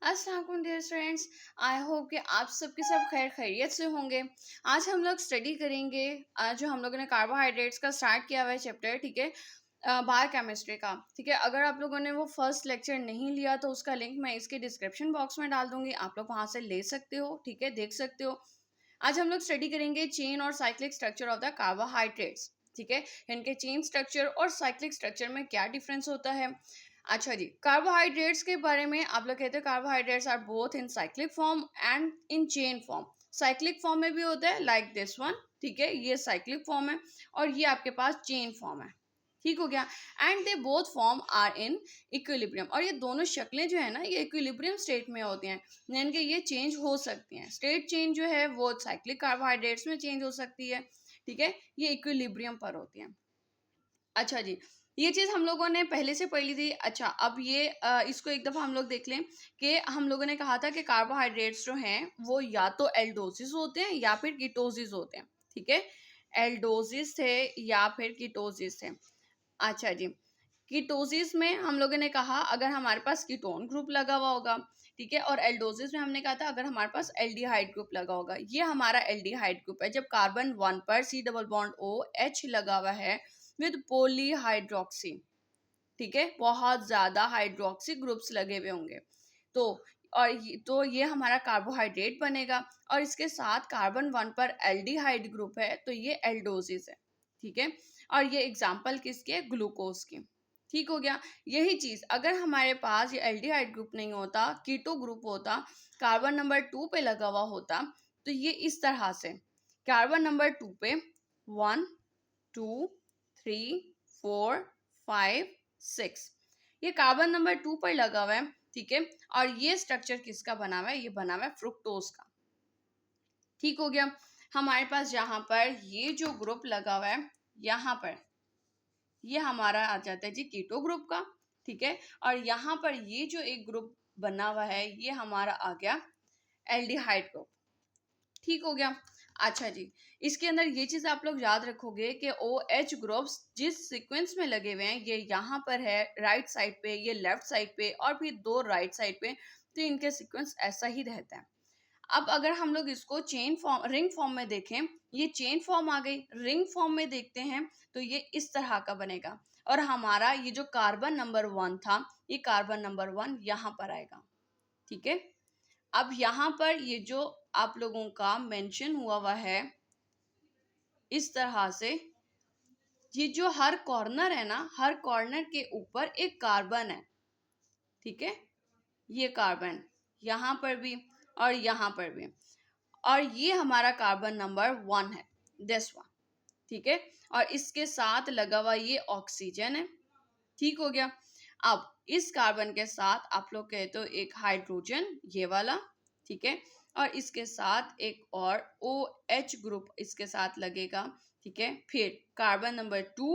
अस्सलाम वालेकुम dear students. I hope कि आप सबके सब खैर खैरियत से होंगे। आज हम लोग स्टडी करेंगे आज जो हम लोगों ने कार्बोहाइड्रेट्स का स्टार्ट किया हुआ है चैप्टर, ठीक है, बायोकेमिस्ट्री का। ठीक है, अगर आप लोगों ने वो फर्स्ट लेक्चर नहीं लिया तो उसका लिंक मैं इसके डिस्क्रिप्शन बॉक्स में डाल दूंगी, आप लोग वहाँ से ले सकते हो, ठीक है, देख सकते हो। आज हम लोग स्टडी करेंगे चेन और cyclic structure of the carbohydrates. ठीक है, इनके चेन स्ट्रक्चर और साइक्लिक स्ट्रक्चर में क्या डिफरेंस होता है। अच्छा जी, कार्बोहाइड्रेट्स के बारे में आप लोग कहते हैं carbohydrates are both in cyclic form and in chain form. Cyclic form में भी होता है लाइक दिस वन, ठीक है, ये साइक्लिक फॉर्म है और ये आपके पास चेन फॉर्म है। ठीक हो गया। And they both form are in equilibrium, और ये दोनों शक्लें जो है ना ये इक्विलिब्रियम स्टेट में होती हैं, यानी कि ये चेंज हो सकती हैं। स्टेट चेंज जो है वो साइक्लिक कार्बोहाइड्रेट्स में चेंज हो सकती है, ठीक है, ये इक्विलिब्रियम पर होती हैं। अच्छा जी, ये चीज़ हम लोगों ने पहले से पढ़ ली थी। अच्छा, अब ये इसको एक दफ़ा हम लोग देख लें कि हम लोगों ने कहा था कि कार्बोहाइड्रेट्स जो हैं वो या तो एल्डोसिस होते हैं या फिर कीटोसिस होते हैं। ठीक है, एल्डोसिस थे या फिर कीटोसिस थे। अच्छा जी, कीटोसिस में हम लोगों ने कहा अगर हमारे पास कीटोन ग्रुप लगा हुआ होगा, ठीक है, और एल्डोसिस में हमने कहा था अगर हमारे पास एल्डिहाइड ग्रुप लगा होगा। ये हमारा एल्डिहाइड ग्रुप है, जब कार्बन 1 पर C double bond O H लगा हुआ है विद पोलीहाइड्रोक्सी, ठीक है, बहुत ज्यादा हाइड्रोक्सी ग्रुप्स लगे हुए होंगे तो तो ये हमारा कार्बोहाइड्रेट बनेगा। और इसके साथ कार्बन 1 पर एल्डिहाइड ग्रुप है तो ये एल्डोसिस है। ठीक है, और ये एग्जाम्पल किसके, ग्लूकोज की। ठीक हो गया। यही चीज अगर हमारे पास ये एल्डिहाइड ग्रुप नहीं होता, कीटो ग्रुप होता, कार्बन नंबर 2 पे लगा हुआ होता, तो ये इस तरह से कार्बन नंबर 2 पे 1 2 3 4 5 6, ये कार्बन नंबर 2 पर लगा हुआ है। ठीक है, और ये स्ट्रक्चर किसका बना हुआ है, ये बना हुआ है फ्रुक्टोज का। ठीक हो गया। हमारे पास यहाँ पर ये जो ग्रुप लगा हुआ है यहाँ पर, ये हमारा आ जाता है जी कीटो ग्रुप का। ठीक है, और यहाँ पर ये जो एक ग्रुप बना हुआ है ये हमारा आ गया एल्डिहाइड ग्रुप। ठीक हो गया। अच्छा जी, इसके अंदर ये चीज आप लोग याद रखोगे कि OH ग्रुप्स जिस सीक्वेंस में लगे हुए हैं, ये यहाँ पर है राइट साइड पे, ये लेफ्ट साइड पे और फिर दो राइट साइड पे, तो इनके सीक्वेंस ऐसा ही रहता है। अब अगर हम लोग इसको चेन फॉर्म रिंग फॉर्म में देखें, ये चेन फॉर्म आ गई, रिंग फॉर्म में देखते हैं तो ये इस तरह का बनेगा। और हमारा ये जो कार्बन नंबर 1 था, ये कार्बन नंबर 1 यहाँ पर आएगा। ठीक है, अब यहाँ पर ये जो आप लोगों का मेंशन हुआ है इस तरह से, ये जो हर कॉर्नर है ना, हर कॉर्नर के ऊपर एक कार्बन है। ठीक है, ये कार्बन यहाँ पर भी और यहाँ पर भी, और ये हमारा कार्बन नंबर 1 है, दिस वन। ठीक है, और इसके साथ लगा हुआ ये ऑक्सीजन है। ठीक हो गया। अब इस कार्बन के साथ आप लोग कहते हो एक हाइड्रोजन, ये वाला। ठीक है, और इसके साथ एक और OH ग्रुप इसके साथ लगेगा। ठीक है, फिर कार्बन नंबर 2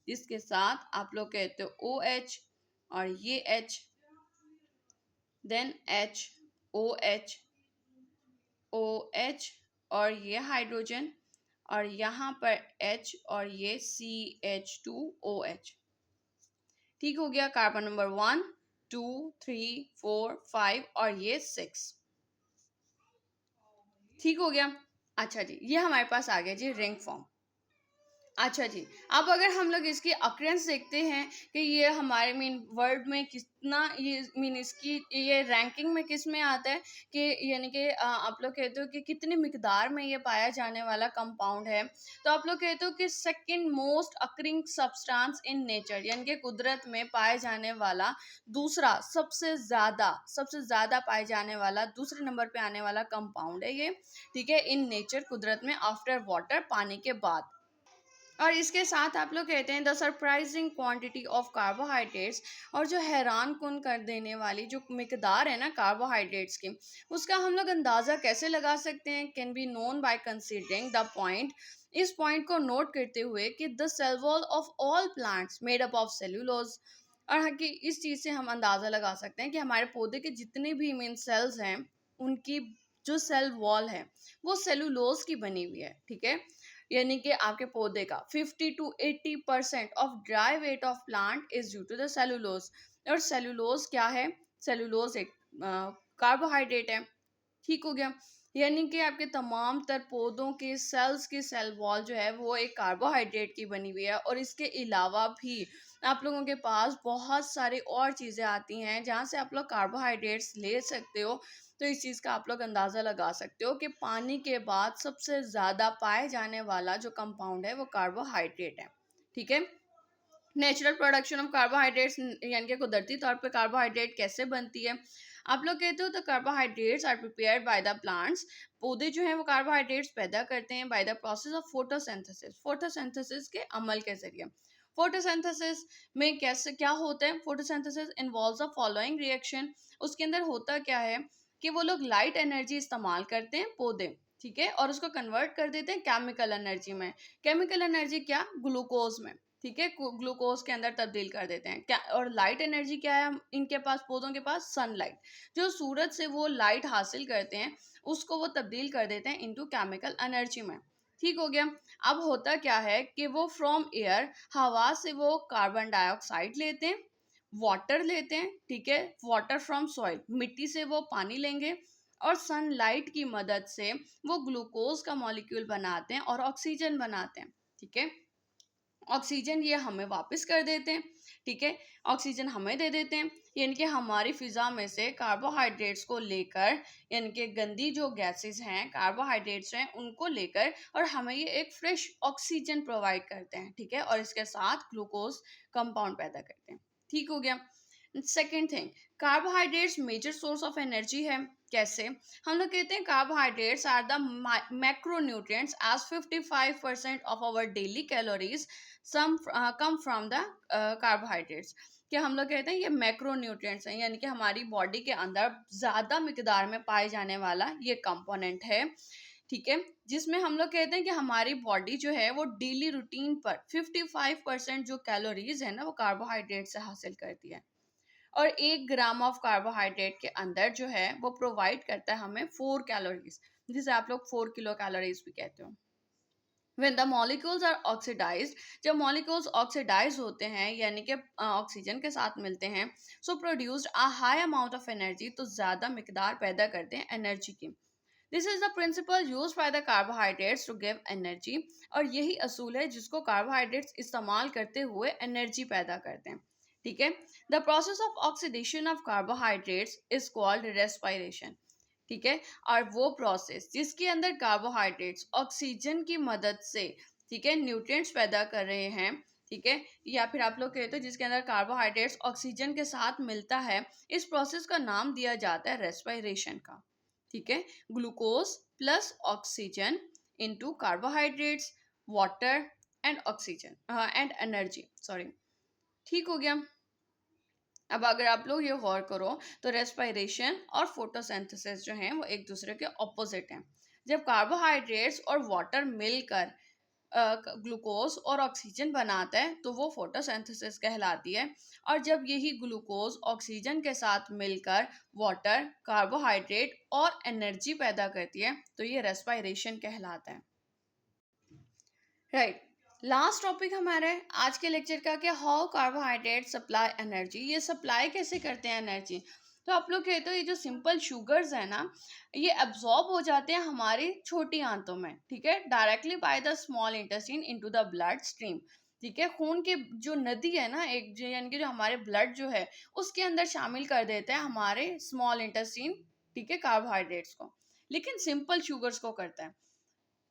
इसके साथ आप लोग कहते हो OH और ये H, then H OH OH और ये हाइड्रोजन, और यहाँ पर H और ये CH2OH। ठीक हो गया, कार्बन नंबर 1 2 3 4 5 और ये 6। ठीक हो गया। अच्छा जी, ये हमारे पास आ गया जी रिंग फॉर्म। अच्छा जी, अब अगर हम लोग इसकी अक्रेंस देखते हैं कि ये हमारे वर्ल्ड में कितना, ये इसकी ये रैंकिंग में किस में आता है, कि यानी कि आप लोग कहते हो कि कितनी मिकदार में ये पाया जाने वाला कंपाउंड है, तो आप लोग कहते हो कि second most occurring substance in nature, यानी कि कुदरत में पाए जाने वाला दूसरा सबसे ज़्यादा पाए जाने वाला दूसरे नंबर पे आने वाला कंपाउंड है ये। ठीक है, इन नेचर कुदरत में आफ्टर वाटर, पानी के बाद। और इसके साथ आप लोग कहते हैं the surprising quantity of carbohydrates, और जो हैरान कुन कर देने वाली जो मिकदार है ना कार्बोहाइड्रेट्स की, उसका हम लोग अंदाज़ा कैसे लगा सकते हैं, can be known by considering the point, इस पॉइंट को नोट करते हुए कि the cell wall of all plants made up of cellulose. और हाँ, कि इस चीज़ से हम अंदाज़ा लगा सकते हैं कि हमारे पौधे के जितने भी मेन सेल्स हैं उनकी जो सेल वॉल है वो सेलुलोज की बनी हुई है। ठीक है, यानी कि आपके पौधे का 50 to 80% of dry weight of plant is due to the cellulose. और सेलुलोज क्या है, सेलुलोज एक कार्बोहाइड्रेट है। ठीक हो गया। यानी कि आपके तमाम तर पौधों के सेल्स की सेल वॉल जो है वो एक कार्बोहाइड्रेट की बनी हुई है। और इसके अलावा भी आप लोगों के पास बहुत सारी और चीज़ें आती हैं जहाँ से आप लोग कार्बोहाइड्रेट्स ले सकते हो। तो इस चीज़ का आप लोग अंदाज़ा लगा सकते हो कि पानी के बाद सबसे ज़्यादा पाए जाने वाला जो कंपाउंड है वो कार्बोहाइड्रेट है। ठीक है। नेचुरल प्रोडक्शन ऑफ कार्बोहाइड्रेट्स यानी कि कुदरती तौर पे कार्बोहाइड्रेट कैसे बनती है। आप लोग कहते हो तो carbohydrates are prepared by the plants. पौधे जो हैं वो कार्बोहाइड्रेट्स पैदा करते हैं by the process of photosynthesis, photosynthesis के अमल के जरिए। फोटोसिंथेसिस में कैसे क्या होता है? Photosynthesis involves the following reaction. उसके अंदर होता क्या है कि वो लोग लाइट एनर्जी इस्तेमाल करते हैं पौधे, ठीक है, और उसको कन्वर्ट कर देते हैं केमिकल एनर्जी में। केमिकल एनर्जी क्या? ग्लूकोज में, ठीक है, ग्लूकोज के अंदर तब्दील कर देते हैं क्या। और लाइट एनर्जी क्या है इनके पास, पौधों के पास? सनलाइट। जो सूरज से वो लाइट हासिल करते हैं उसको वो तब्दील कर देते हैं इनटू केमिकल एनर्जी में। ठीक हो गया। अब होता क्या है कि वो फ्रॉम एयर, हवा से वो कार्बन डाइऑक्साइड लेते हैं, वाटर लेते हैं, ठीक है, वाटर फ्रॉम सॉइल, मिट्टी से वो पानी लेंगे, और सनलाइट की मदद से वो ग्लूकोज का मॉलिक्यूल बनाते हैं और ऑक्सीजन बनाते हैं। ठीक है। ऑक्सीजन ये हमें वापस कर देते हैं, ठीक है, ऑक्सीजन हमें दे देते हैं। यानी कि हमारी फिजा में से कार्बोहाइड्रेट्स को लेकर, यानी कि गंदी जो गैसेस हैं, कार्बोहाइड्रेट्स हैं, उनको लेकर और हमें ये एक फ्रेश ऑक्सीजन प्रोवाइड करते हैं। ठीक है। और इसके साथ ग्लूकोज कंपाउंड पैदा करते हैं। ठीक हो गया। Second thing, carbohydrates major source of energy है। कैसे? हम लोग कहते हैं carbohydrates are the macronutrients as 55% of our daily calories some come from the carbohydrates. कि हम लोग कहते हैं ये मैक्रोन्यूट्रिएंट्स हैं, यानी कि हमारी बॉडी के अंदर ज़्यादा मिकदार में पाए जाने वाला ये कंपोनेंट है। ठीक है। जिसमें हम लोग कहते हैं कि हमारी बॉडी जो है वो डेली रूटीन पर 55% जो कैलोरीज है ना वो कार्बोहाइड्रेट से हासिल करती है। और 1 ग्राम ऑफ कार्बोहाइड्रेट के अंदर जो है वो प्रोवाइड करता है हमें 4 कैलोरीज, जिसे आप लोग 4 किलो कैलोरीज भी कहते हो। When the molecules are oxidized, जब molecules oxidize होते हैं यानी कि ऑक्सीजन के साथ मिलते हैं, so produced a high amount of energy, तो ज़्यादा मिकदार पैदा करते हैं एनर्जी की। This is the principal use by the carbohydrates to give energy. और यही असूल है जिसको कार्बोहाइड्रेट्स इस्तेमाल करते हुए एनर्जी पैदा करते हैं। ठीक है। The process of oxidation of carbohydrates is called respiration. ठीक है। और वो प्रोसेस जिसके अंदर कार्बोहाइड्रेट्स ऑक्सीजन की मदद से, ठीक है, न्यूट्रिएंट्स पैदा कर रहे हैं, ठीक है, या फिर आप लोग कहते हो जिसके अंदर कार्बोहाइड्रेट्स ऑक्सीजन के साथ मिलता है, इस प्रोसेस का नाम दिया जाता है रेस्पायरेशन का। ठीक है। Glucose plus oxygen into carbohydrates, water and oxygen and energy, sorry. ठीक हो गया। अब अगर आप लोग ये गौर करो तो रेस्पायरेशन और फोटोसिंथेसिस जो हैं वो एक दूसरे के ऑपोजिट हैं। जब कार्बोहाइड्रेट्स और वाटर मिलकर ग्लूकोज और ऑक्सीजन बनाता है तो वो फोटोसिंथेसिस कहलाती है। और जब यही ग्लूकोज ऑक्सीजन के साथ मिलकर वाटर, कार्बोहाइड्रेट और एनर्जी पैदा करती है तो ये रेस्पायरेशन कहलाता है। राइट। लास्ट टॉपिक हमारा है आज के लेक्चर का कि हाउ कार्बोहाइड्रेट सप्लाई एनर्जी। ये सप्लाई कैसे करते हैं एनर्जी? तो आप लोग कहते हो ये जो सिंपल शुगर्स है ना, ये एब्जॉर्ब हो जाते हैं हमारी छोटी आंतों में, ठीक है, directly by the small intestine into the blood stream. ठीक है। खून की जो नदी है ना, एक यानी कि जो हमारे ब्लड जो है उसके अंदर शामिल कर देते हैं हमारे स्मॉल इंटेस्टाइन, ठीक है, कार्बोहाइड्रेट्स को। लेकिन सिंपल शुगर्स को करता है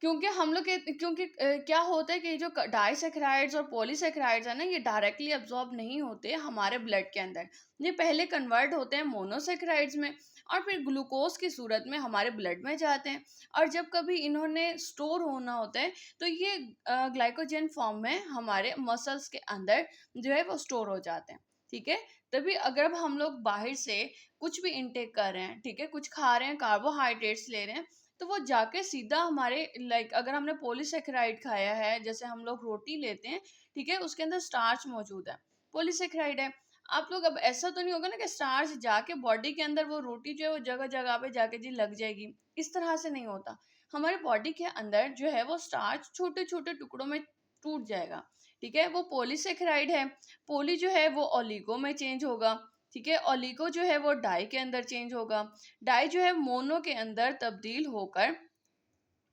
क्योंकि हम लोग क्योंकि क्या होता है कि जो डाइसेक्राइड्स और पॉलीसेक्राइड्स है ना, ये डायरेक्टली अब्जॉर्ब नहीं होते हमारे ब्लड के अंदर। ये पहले कन्वर्ट होते हैं मोनोसेक्राइड्स में और फिर ग्लूकोज की सूरत में हमारे ब्लड में जाते हैं। और जब कभी इन्होंने स्टोर होना होता है तो ये ग्लाइकोजन फॉर्म में हमारे मसल्स के अंदर जो है वो स्टोर हो जाते हैं। ठीक है। तभी अगर अब हम लोग बाहर से कुछ भी इनटेक कर रहे हैं, ठीक है, कुछ खा रहे हैं, कार्बोहाइड्रेट्स ले रहे हैं, तो वो जाके सीधा हमारे अगर हमने पॉलीसेकेराइड खाया है, जैसे हम लोग रोटी लेते हैं, ठीक है, उसके अंदर स्टार्च मौजूद है, पॉलीसेकेराइड है। आप लोग अब ऐसा तो नहीं होगा ना कि स्टार्च जाके बॉडी के अंदर वो रोटी जो है वो जगह जगह पे जाके जी लग जाएगी, इस तरह से नहीं होता। हमारे बॉडी के अंदर जो है वो स्टार्च छोटे छोटे टुकड़ों में टूट जाएगा। ठीक है। वो पॉलीसेकेराइड है, पोली जो है वो ओलिगो में चेंज होगा, ठीक है। ओलिगो जो है वो डाई के अंदर चेंज होगा, डाई जो है मोनो के अंदर तब्दील होकर,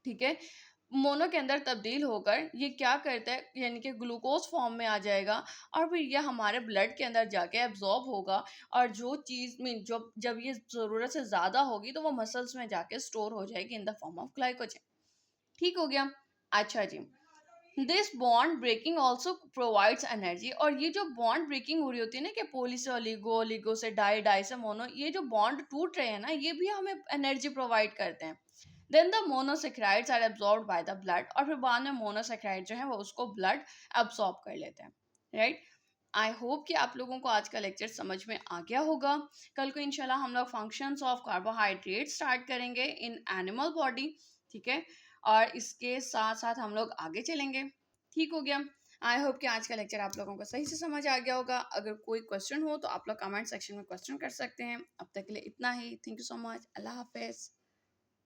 ठीक है, मोनो के अंदर तब्दील होकर ये क्या करता है, यानी कि ग्लूकोज फॉर्म में आ जाएगा और फिर ये हमारे ब्लड के अंदर जाके एब्जॉर्ब होगा, और जो चीज़ मीन जब जब ये ज़रूरत से ज़्यादा होगी तो वो मसल्स में जाके स्टोर हो जाएगी in the form of glycogen. ठीक हो गया। अच्छा जी, this bond breaking also provides energy, और ये जो बॉन्ड ब्रेकिंग हो रही होती है ना कि पोली से ओलिगो, ओलिगो से डाई, डाई से मोनो, ये जो बॉन्ड टूट रहे हैं ना, ये भी हमें एनर्जी प्रोवाइड करते हैं। Then the monosaccharides are absorbed by the blood, और फिर बाद में मोनोसेक्राइड जो है वो उसको ब्लड एब्जॉर्ब कर लेते हैं, राइट। आई होप कि आप लोगों को आज का लेक्चर समझ में आ गया होगा। कल को इंशाल्लाह हम लोग फंक्शंस ऑफ कार्बोहाइड्रेट स्टार्ट करेंगे इन एनिमल बॉडी, ठीक है, और इसके साथ साथ हम लोग आगे चलेंगे। ठीक हो गया। आई होप कि आज का लेक्चर आप लोगों को सही से समझ आ गया होगा। अगर कोई क्वेश्चन हो तो आप लोग कमेंट सेक्शन में क्वेश्चन कर सकते हैं। अब तक के लिए इतना ही। Thank you so much. Allah हाफिज़।